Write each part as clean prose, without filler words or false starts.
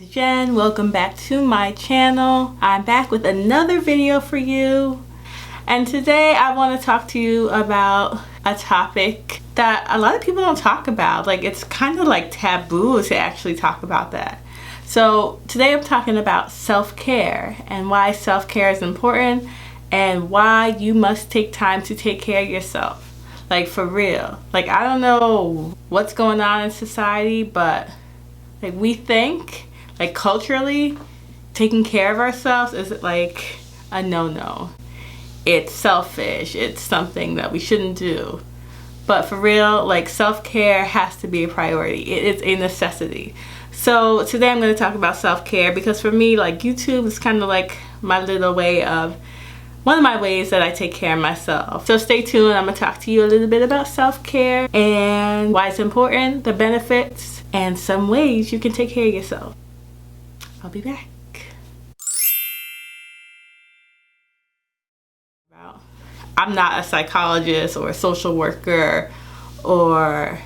It's Jen. Welcome back to my channel. I'm back with another video for you. And today I want to talk to you about a topic that a lot of people don't talk about. Like, it's kind of like taboo to actually talk about that. So today I'm talking about self-care and why self-care is important and why you must take time to take care of yourself. Like, for real. Like, I don't know what's going on in society, but like, we think, like, culturally, taking care of ourselves is like a no-no. It's selfish. It's something that we shouldn't do. But for real, like, self-care has to be a priority. It is a necessity. So today I'm going to talk about self-care because for me, like, YouTube is kind of like my little way of, one of my ways that I take care of myself. So stay tuned. I'm going to talk to you a little bit about self-care and why it's important, the benefits, and some ways you can take care of yourself. I'll be back. I'm not a psychologist or a social worker or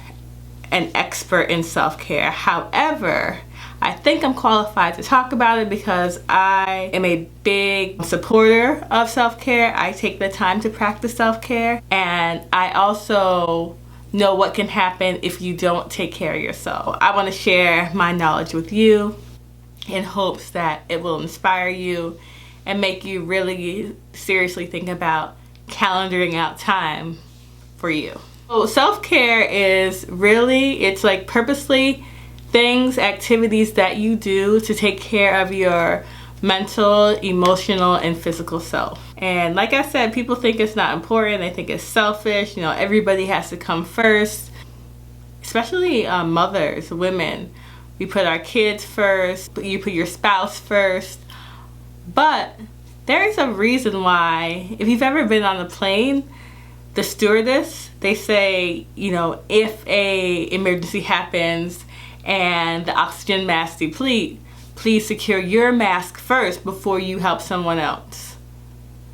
an expert in self-care. However, I think I'm qualified to talk about it because I am a big supporter of self-care. I take the time to practice self-care, and I also know what can happen if you don't take care of yourself. I want to share my knowledge with you in hopes that it will inspire you and make you really seriously think about calendaring out time for you. So self-care is really, it's like purposely things, activities that you do to take care of your mental, emotional, and physical self. And like I said, people think it's not important. They think it's selfish. You know, everybody has to come first, especially mothers, women. We put our kids first, you put your spouse first. But there is a reason why, if you've ever been on a plane, the stewardess, they say, you know, if a emergency happens and the oxygen mask deplete, please secure your mask first before you help someone else.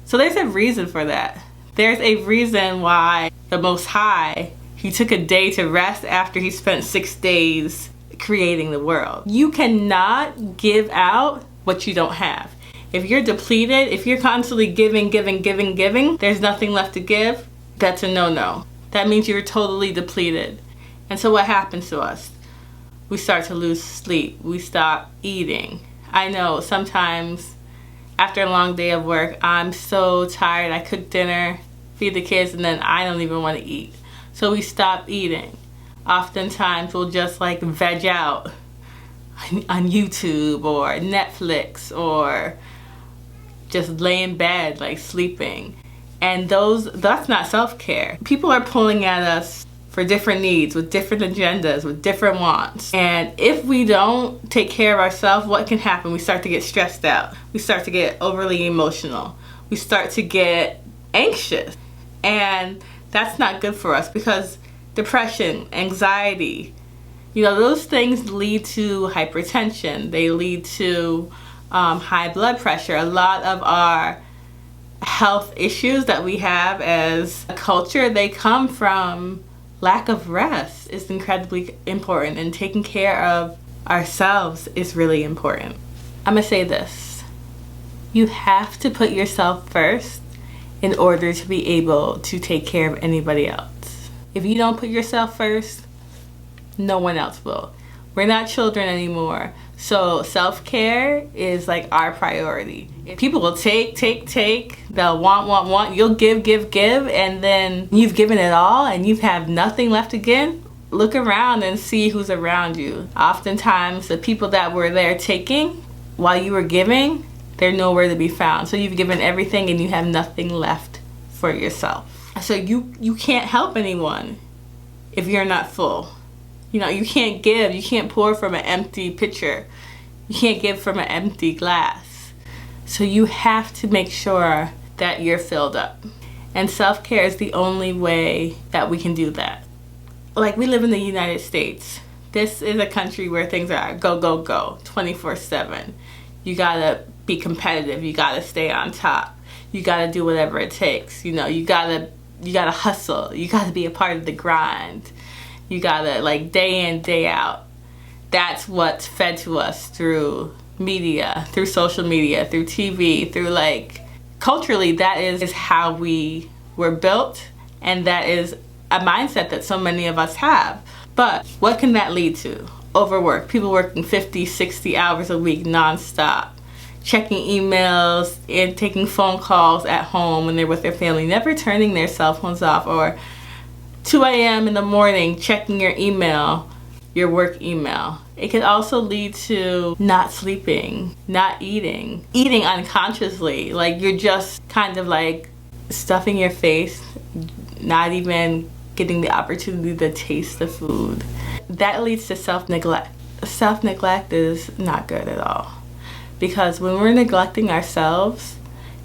So there's a reason for that. There's a reason why the Most High, he took a day to rest after he spent 6 days creating the world. You cannot give out what you don't have. If you're depleted, if you're constantly giving, there's nothing left to give, that's a no-no. That means you're totally depleted. And so what happens to us? We start to lose sleep. We stop eating. I know sometimes after a long day of work, I'm so tired. I cook dinner, feed the kids, and then I don't even want to eat. So we stop eating. Oftentimes we'll just like veg out on YouTube or Netflix or just lay in bed like sleeping. And that's not self-care. People are pulling at us for different needs, with different agendas, with different wants. And if we don't take care of ourselves, what can happen? We start to get stressed out. We start to get overly emotional. We start to get anxious. And that's not good for us because depression, anxiety, you know, those things lead to hypertension. They lead to high blood pressure. A lot of our health issues that we have as a culture, they come from lack of rest. Is incredibly important, and taking care of ourselves is really important. I'm gonna say this. You have to put yourself first in order to be able to take care of anybody else. If you don't put yourself first, no one else will. We're not children anymore. So self-care is like our priority. If people will take, they'll want, you'll give, and then you've given it all and you have nothing left to give. Look around and see who's around you. Oftentimes the people that were there taking while you were giving, they're nowhere to be found. So you've given everything and you have nothing left for yourself. So you can't help anyone if you're not full. You know, you can't give, you can't pour from an empty pitcher. You can't give from an empty glass. So you have to make sure that you're filled up. And self-care is the only way that we can do that. Like, we live in the United States. This is a country where things are go, 24/7. You gotta be competitive. You gotta stay on top. You gotta do whatever it takes. You know, you gotta hustle. You gotta be a part of the grind. You gotta, like, day in, day out. that's what's fed to us through media, through social media, through TV, through like culturally, that is how we were built, and that is a mindset that so many of us have. But what can that lead to? Overwork, people working 50, 60 hours a week nonstop, checking emails and taking phone calls at home when they're with their family, never turning their cell phones off, or 2 a.m. in the morning checking your email, your work email. It can also lead to not sleeping, not eating unconsciously. Like you're just kind of like stuffing your face, not even getting the opportunity to taste the food. That leads to self-neglect. Self-neglect is not good at all. Because when we're neglecting ourselves,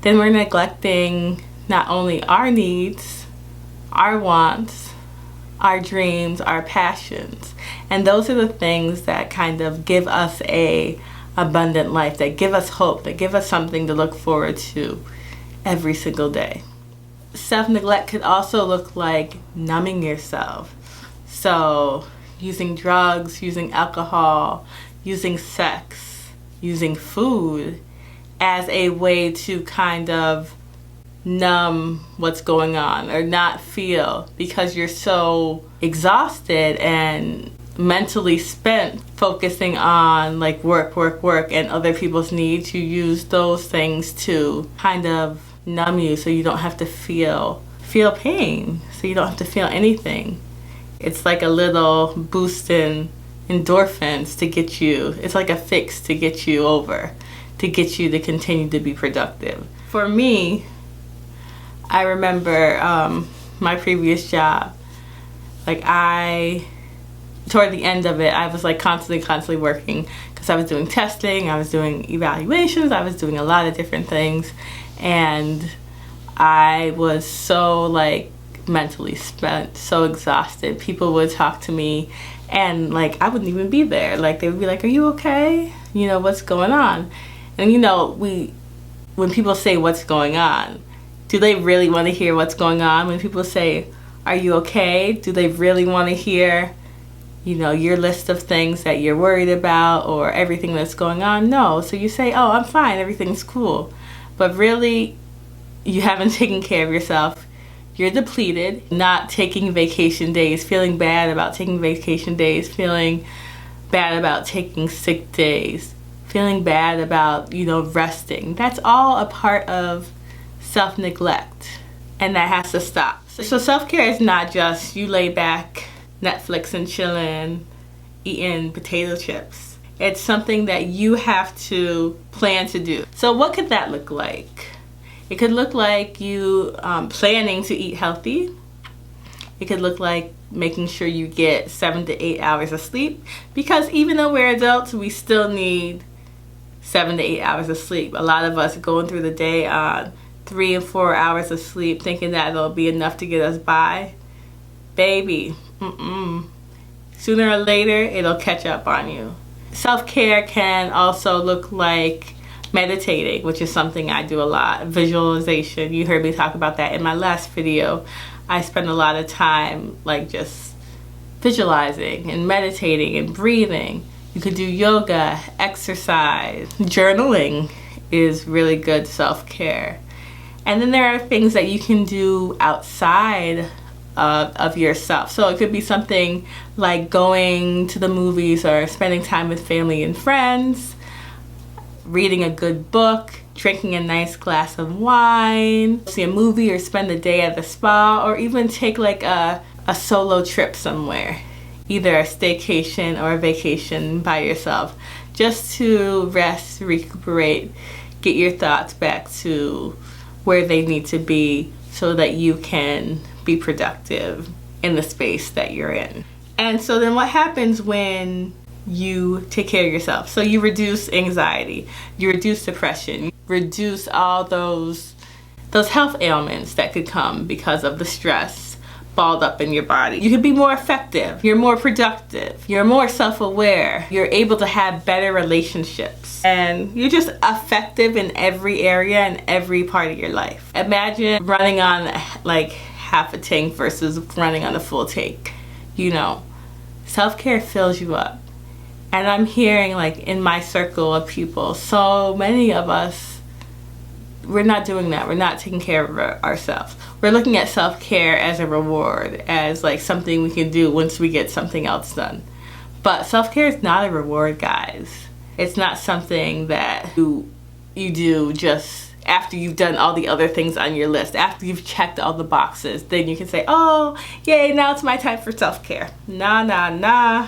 then we're neglecting not only our needs, our wants, our dreams, our passions. And those are the things that kind of give us a abundant life, that give us hope, that give us something to look forward to every single day. Self-neglect could also look like numbing yourself. So using drugs, using alcohol, using sex, using food as a way to kind of numb what's going on or not feel, because you're so exhausted and mentally spent focusing on like work and other people's needs. You use those things to kind of numb you so you don't have to feel pain, so you don't have to feel anything. It's like a little boost in endorphins to get you, it's like a fix to get you over, to get you to continue to be productive. For me, I remember my previous job, like toward the end of it, I was like constantly working because I was doing testing, I was doing evaluations, I was doing a lot of different things, and I was so like mentally spent, so exhausted. People would talk to me and like I wouldn't even be there. Like they would be like, "Are you okay? You know, what's going on?" And you know, when people say what's going on, do they really want to hear what's going on? When people say, "Are you okay?" do they really want to hear, you know, your list of things that you're worried about or everything that's going on? No. So you say, "Oh, I'm fine, everything's cool." But really, you haven't taken care of yourself. You're depleted, not taking vacation days, feeling bad about taking vacation days, feeling bad about taking sick days, feeling bad about, you know, resting. That's all a part of self-neglect, and that has to stop. So self-care is not just you lay back, Netflix and chilling, eating potato chips. It's something that you have to plan to do. So what could that look like? It could look like you planning to eat healthy. It could look like making sure you get 7 to 8 hours of sleep, because even though we're adults, we still need 7 to 8 hours of sleep. A lot of us going through the day on 3 and 4 hours of sleep, thinking that it'll be enough to get us by. Baby, sooner or later, it'll catch up on you. Self-care can also look like meditating, which is something I do a lot. Visualization, you heard me talk about that in my last video. I spend a lot of time like just visualizing and meditating and breathing. You could do yoga, exercise, journaling is really good self-care. And then there are things that you can do outside of yourself. So it could be something like going to the movies or spending time with family and friends, reading a good book, drinking a nice glass of wine, see a movie or spend the day at the spa, or even take like a solo trip somewhere, either a staycation or a vacation by yourself, just to rest, recuperate, get your thoughts back to where they need to be so that you can be productive in the space that you're in. And so then what happens when you take care of yourself? So you reduce anxiety, you reduce depression, you reduce all those health ailments that could come because of the stress balled up in your body. You can be more effective, you're more productive, you're more self-aware, you're able to have better relationships, and you're just effective in every area and every part of your life. Imagine running on like half a tank versus running on a full tank. You know, self-care fills you up. And I'm hearing, like, in my circle of people, so many of us, we're not doing that. We're not taking care of ourselves. We're looking at self-care as a reward, as like something we can do once we get something else done. But self-care is not a reward, guys. It's not something that you do just after you've done all the other things on your list. After you've checked all the boxes, then you can say, oh, yay, now it's my time for self-care. Nah.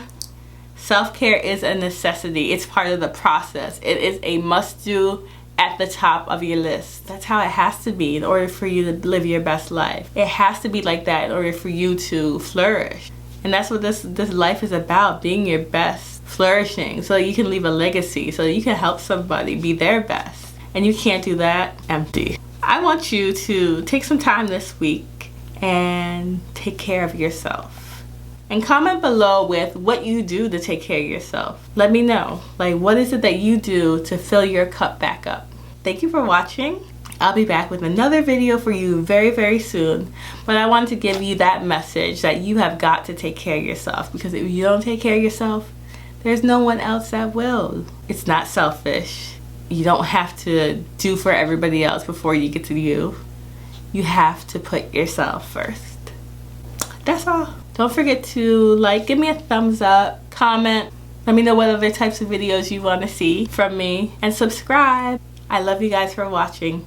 Self-care is a necessity. It's part of the process. It is a must-do at the top of your list. That's how it has to be in order for you to live your best life. It has to be like that in order for you to flourish. And that's what this life is about, being your best, flourishing, so you can leave a legacy, so you can help somebody be their best. And you can't do that empty. I want you to take some time this week and take care of yourself. And comment below with what you do to take care of yourself. Let me know, like, what is it that you do to fill your cup back up? Thank you for watching. I'll be back with another video for you very, very soon. But I wanted to give you that message that you have got to take care of yourself, because if you don't take care of yourself, there's no one else that will. It's not selfish. You don't have to do for everybody else before you get to you. You have to put yourself first. That's all. Don't forget to give me a thumbs up, comment, let me know what other types of videos you want to see from me, and subscribe. I love you guys for watching.